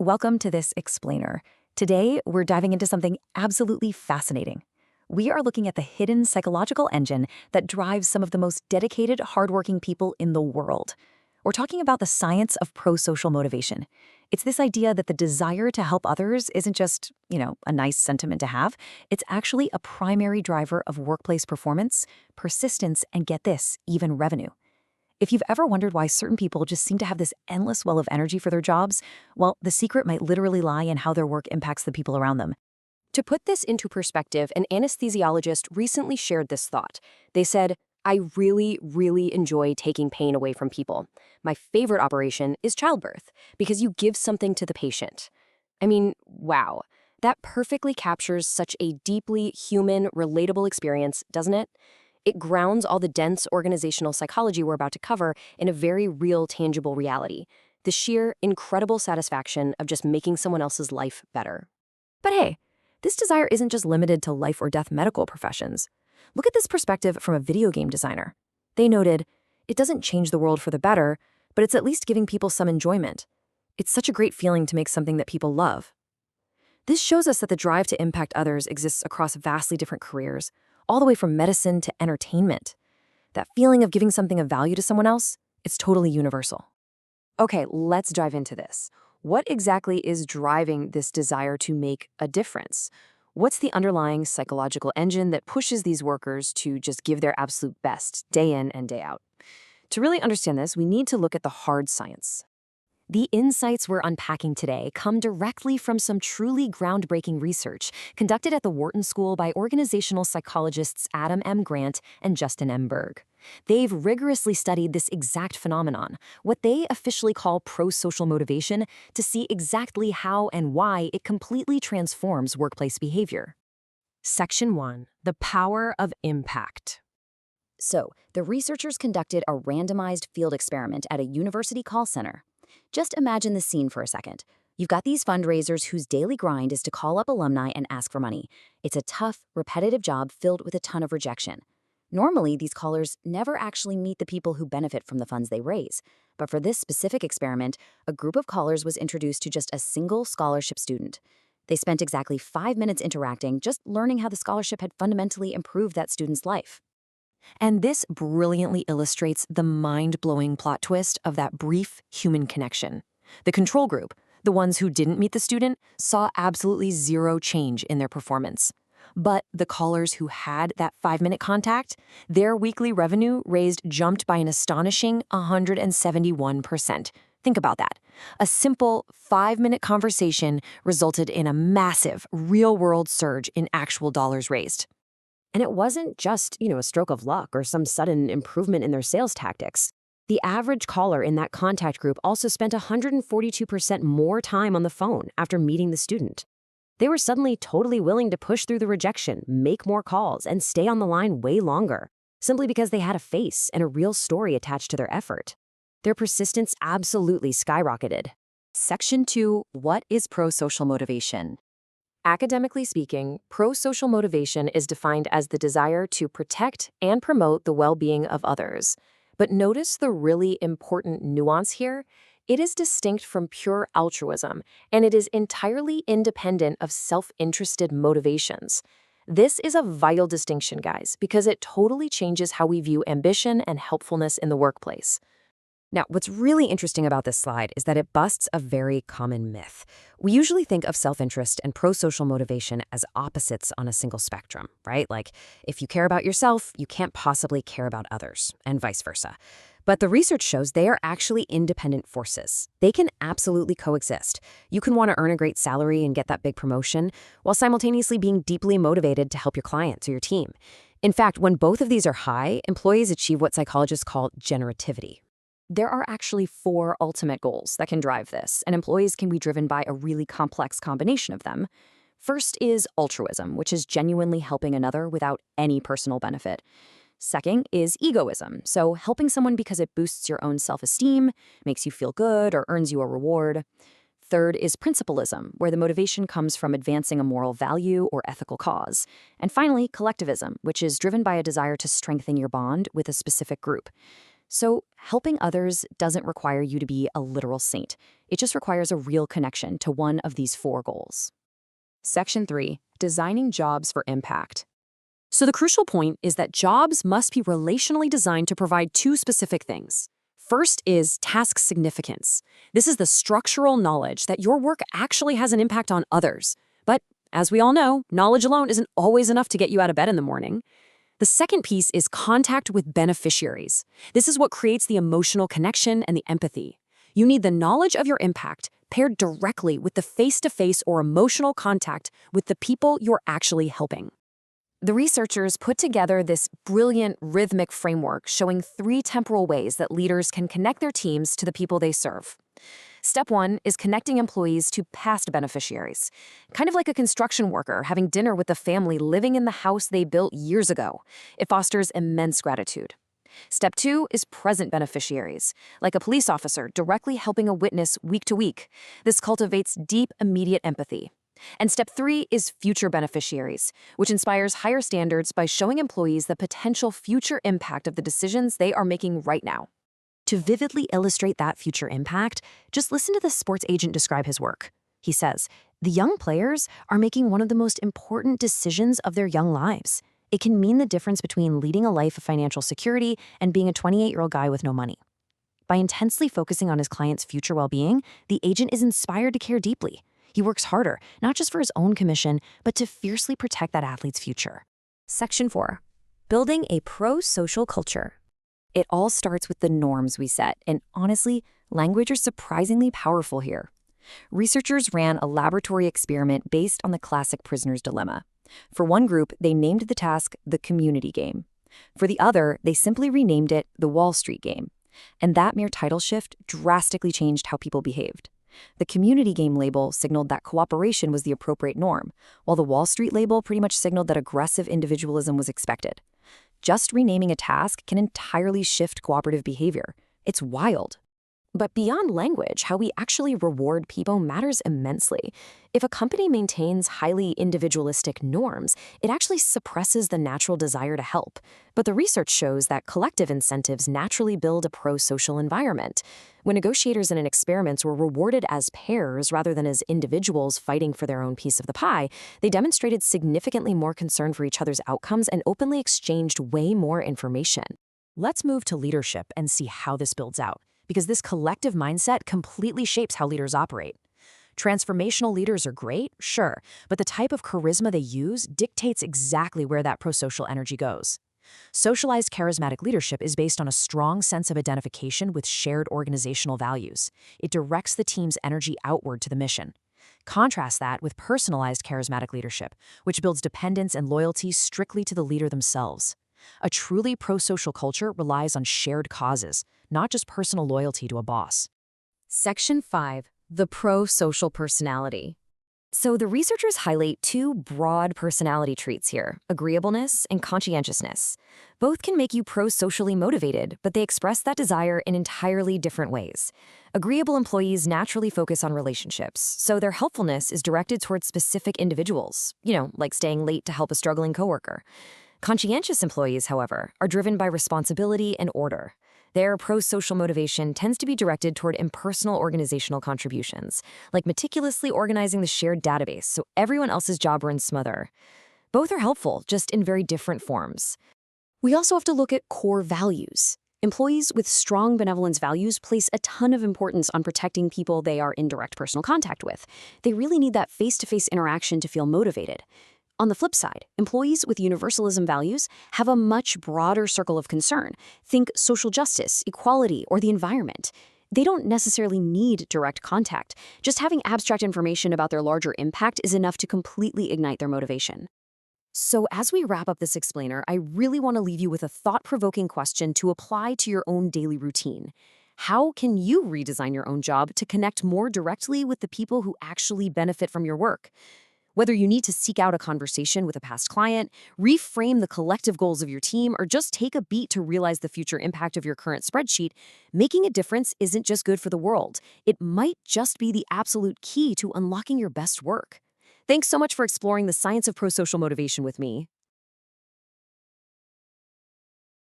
Welcome to this explainer. Today, we're diving into something absolutely fascinating. We are looking at the hidden psychological engine that drives some of the most dedicated, hardworking people in the world. We're talking about the science of prosocial motivation. It's this idea that the desire to help others isn't just, a nice sentiment to have. It's actually a primary driver of workplace performance, persistence, and get this, even revenue. If you've ever wondered why certain people just seem to have this endless well of energy for their jobs, well, the secret might literally lie in how their work impacts the people around them. To put this into perspective, an anesthesiologist recently shared this thought. They said, I really enjoy taking pain away from people. My favorite operation is childbirth because you give something to the patient. I mean, wow. That perfectly captures such a deeply human, relatable experience, doesn't it? It grounds all the dense organizational psychology we're about to cover in a very real, tangible reality. The sheer, incredible satisfaction of just making someone else's life better. But hey, this desire isn't just limited to life or death medical professions. Look at this perspective from a video game designer. They noted, it doesn't change the world for the better, but it's at least giving people some enjoyment. It's such a great feeling to make something that people love. This shows us that the drive to impact others exists across vastly different careers, all the way from medicine to entertainment. That feeling of giving something of value to someone else, it's totally universal. Okay, let's dive into this. What exactly is driving this desire to make a difference? What's the underlying psychological engine that pushes these workers to just give their absolute best day in and day out? To really understand this, we need to look at the hard science. The insights we're unpacking today come directly from some truly groundbreaking research conducted at the Wharton School by organizational psychologists Adam M. Grant and Justin M. Berg. They've rigorously studied this exact phenomenon, what they officially call prosocial motivation, to see exactly how and why it completely transforms workplace behavior. Section 1. The Power of Impact. So, the researchers conducted a randomized field experiment at a university call center. Just imagine the scene for a second. You've got these fundraisers whose daily grind is to call up alumni and ask for money. It's a tough, repetitive job filled with a ton of rejection. Normally, these callers never actually meet the people who benefit from the funds they raise. But for this specific experiment, a group of callers was introduced to just a single scholarship student. They spent exactly 5 minutes interacting, just learning how the scholarship had fundamentally improved that student's life. And this brilliantly illustrates the mind-blowing plot twist of that brief human connection. The control group, the ones who didn't meet the student, saw absolutely zero change in their performance. But the callers who had that 5-minute contact, their weekly revenue raised jumped by an astonishing 171%. Think about that. A simple 5-minute conversation resulted in a massive, real-world surge in actual dollars raised. And it wasn't just, a stroke of luck or some sudden improvement in their sales tactics. The average caller in that contact group also spent 142% more time on the phone after meeting the student. They were suddenly totally willing to push through the rejection, make more calls, and stay on the line way longer, simply because they had a face and a real story attached to their effort. Their persistence absolutely skyrocketed. Section 2. What is prosocial motivation? Academically speaking, prosocial motivation is defined as the desire to protect and promote the well-being of others. But notice the really important nuance here. It is distinct from pure altruism, and it is entirely independent of self-interested motivations. This is a vital distinction, guys, because it totally changes how we view ambition and helpfulness in the workplace. Now, what's really interesting about this slide is that it busts a very common myth. We usually think of self-interest and prosocial motivation as opposites on a single spectrum, right? Like, if you care about yourself, you can't possibly care about others, and vice versa. But the research shows they are actually independent forces. They can absolutely coexist. You can want to earn a great salary and get that big promotion, while simultaneously being deeply motivated to help your clients or your team. In fact, when both of these are high, employees achieve what psychologists call generativity. There are actually 4 ultimate goals that can drive this, and employees can be driven by a really complex combination of them. First is altruism, which is genuinely helping another without any personal benefit. Second is egoism, so helping someone because it boosts your own self-esteem, makes you feel good, or earns you a reward. Third is principalism, where the motivation comes from advancing a moral value or ethical cause. And finally, collectivism, which is driven by a desire to strengthen your bond with a specific group. So, helping others doesn't require you to be a literal saint. It just requires a real connection to one of these four goals. Section 3, designing jobs for impact. So the crucial point is that jobs must be relationally designed to provide two specific things. First is task significance. This is the structural knowledge that your work actually has an impact on others. But as we all know, knowledge alone isn't always enough to get you out of bed in the morning. The second piece is contact with beneficiaries. This is what creates the emotional connection and the empathy. You need the knowledge of your impact paired directly with the face-to-face or emotional contact with the people you're actually helping. The researchers put together this brilliant rhythmic framework showing 3 temporal ways that leaders can connect their teams to the people they serve. Step 1 is connecting employees to past beneficiaries, kind of like a construction worker having dinner with the family living in the house they built years ago. It fosters immense gratitude. Step 2 is present beneficiaries, like a police officer directly helping a witness week to week. This cultivates deep, immediate empathy. And step 3 is future beneficiaries, which inspires higher standards by showing employees the potential future impact of the decisions they are making right now. To vividly illustrate that future impact, just listen to the sports agent describe his work. He says, "The young players are making one of the most important decisions of their young lives. It can mean the difference between leading a life of financial security and being a 28-year-old guy with no money." By intensely focusing on his client's future well-being, the agent is inspired to care deeply. He works harder, not just for his own commission, but to fiercely protect that athlete's future. Section 4. Building a pro-social culture. It all starts with the norms we set, and honestly, language is surprisingly powerful here. Researchers ran a laboratory experiment based on the classic prisoner's dilemma. For one group, they named the task the community game. For the other, they simply renamed it the Wall Street game. And that mere title shift drastically changed how people behaved. The community game label signaled that cooperation was the appropriate norm, while the Wall Street label pretty much signaled that aggressive individualism was expected. Just renaming a task can entirely shift cooperative behavior. It's wild. But beyond language, how we actually reward people matters immensely. If a company maintains highly individualistic norms, it actually suppresses the natural desire to help. But the research shows that collective incentives naturally build a pro-social environment. When negotiators in experiments were rewarded as pairs rather than as individuals fighting for their own piece of the pie, they demonstrated significantly more concern for each other's outcomes and openly exchanged way more information. Let's move to leadership and see how this builds out, because this collective mindset completely shapes how leaders operate. Transformational leaders are great, sure, but the type of charisma they use dictates exactly where that prosocial energy goes. Socialized charismatic leadership is based on a strong sense of identification with shared organizational values. It directs the team's energy outward to the mission. Contrast that with personalized charismatic leadership, which builds dependence and loyalty strictly to the leader themselves. A truly pro-social culture relies on shared causes, not just personal loyalty to a boss. Section 5. The pro-social personality. So the researchers highlight 2 broad personality traits here, agreeableness and conscientiousness. Both can make you pro-socially motivated, but they express that desire in entirely different ways. Agreeable employees naturally focus on relationships, so their helpfulness is directed towards specific individuals, like staying late to help a struggling coworker. Conscientious employees, however, are driven by responsibility and order. Their pro-social motivation tends to be directed toward impersonal organizational contributions, like meticulously organizing the shared database so everyone else's job runs smoother. Both are helpful, just in very different forms. We also have to look at core values. Employees with strong benevolence values place a ton of importance on protecting people they are in direct personal contact with. They really need that face-to-face interaction to feel motivated. On the flip side, employees with universalism values have a much broader circle of concern. Think social justice, equality, or the environment. They don't necessarily need direct contact. Just having abstract information about their larger impact is enough to completely ignite their motivation. So as we wrap up this explainer, I really want to leave you with a thought-provoking question to apply to your own daily routine. How can you redesign your own job to connect more directly with the people who actually benefit from your work? Whether you need to seek out a conversation with a past client, reframe the collective goals of your team, or just take a beat to realize the future impact of your current spreadsheet, making a difference isn't just good for the world. It might just be the absolute key to unlocking your best work. Thanks so much for exploring the science of prosocial motivation with me.